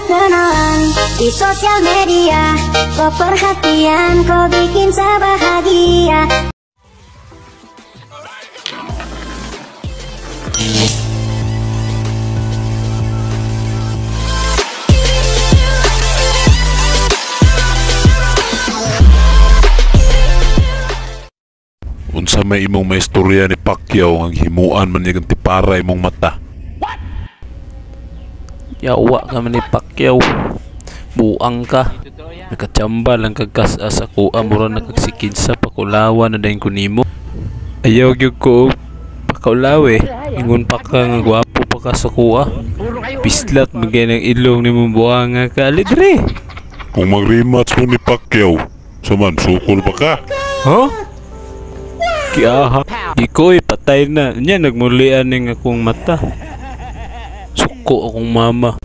kenalan di sosial media. Kau perhatian, kau bikin saya bahagia. Unsa may imong maistorya ni Pacquiao ang himuan man niya tipara imong mata? Yawa ka man ni Pacquiao. Buang ka. Nakachamba lang kagkas sa kuha mo rin nakagsikin sa pakulawa na dahin ko nimo. Ayaw gyud ko pakulawe. Ingon pa ka nga gwapo pa ka sa kuha. Pislat magay ng ilong ni mong buang nga ka. Alidre. Kung mag-rematch mo ni Pacquiao, suman sukol pa ka? Huh? Kiaha. Iko'y patay na. Nya nagmulian ng akong mata. Suko akong mama.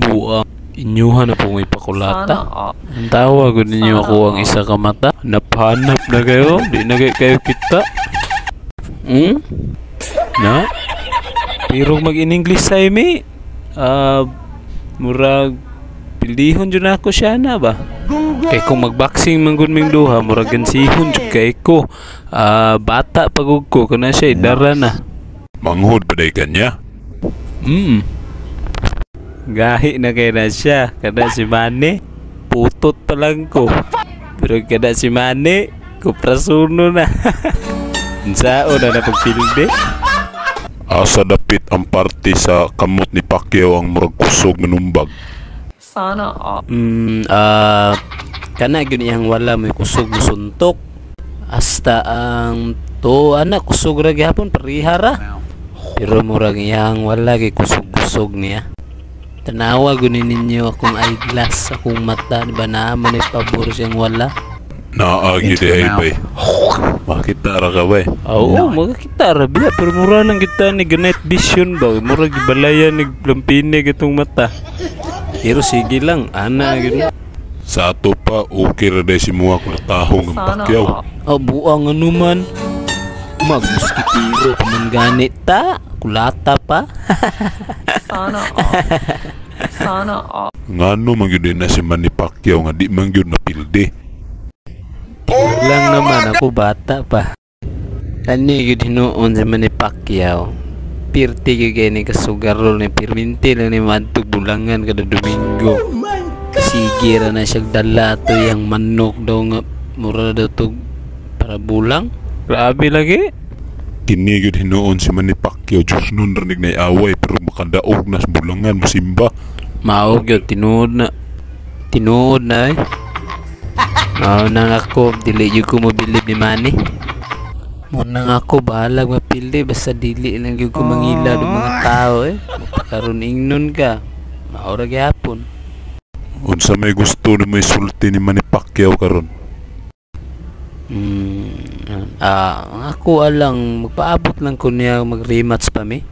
Buang. Inyuhan na pong ipakulata. Ang tawag ninyo ako ang isa ka mata. Naphanap na kayo. Di na kayo kita. Na? Pero mag-in-English sa imi. Murag pildihon dyan ako siya na ba? Kaya kung mag-boxing manggun ming duha, murag gansihon dyan kay ko. Bata pagod ko. Kana siya idara na. Manghod pa day kanya? Gahi na kaya na siya. Kada si Manny, putot pa lang ko. Pero kada si Manny, kuprasuno na. Sao na napagpilde? Asa dapit ang parte sa kamot ni Pacquiao ang murag kusog manumbag? Sana kana gyud iyang wala may kusog musuntok. Hasta ang to anak kusog ra gyapon parihara. Pero murag iyang wala kay kusog-kusog niya. Tanawa gunin ninyo akong eyeglass akong mata di ba naman ay pabor siyang wala. Naagi di ay bay. Makita ra ka bay? Oo, makakita ra biya pero mura lang kita ni night vision ba. Mura gibalayan ni lampinig itong mata. Pero sige lang, ana gid. Sa ato pa okay ra day si mga kulatahong ang Pacquiao. Buang ano man. Magmuskitiro man ganit ta. Kulata pa. Sana Ngano man gyud na si Manny Pacquiao nga di man gyud napilde? Lang naman ako bata pa. Kani gyud hinuon si Manny Pacquiao. Pirti gyud kay ni kasugarol ni pirminti lang ni madtog bulangan kada Domingo. Sige ra na siya dala to yang manok daw nga mura daw to para bulang. Grabe lagi. Kini gyud hinuon si Manny Pacquiao Diyos nun rinig na away pero makadaog na sa bulangan musimba. Mao gyud tinuod na. Tinuod na eh. Mao nang ako dili gyud ko mobilib ni Manny. Mo nang ako bahalag mapildi basta dili lang gyud ko mangila do mga tao eh. Karon ingnon ka. Mao ra gyapon. Unsa may gusto na may sulti ni Manny Pacquiao karon? Ako alang magpaabot lang ko niya mag-rematch pa mi.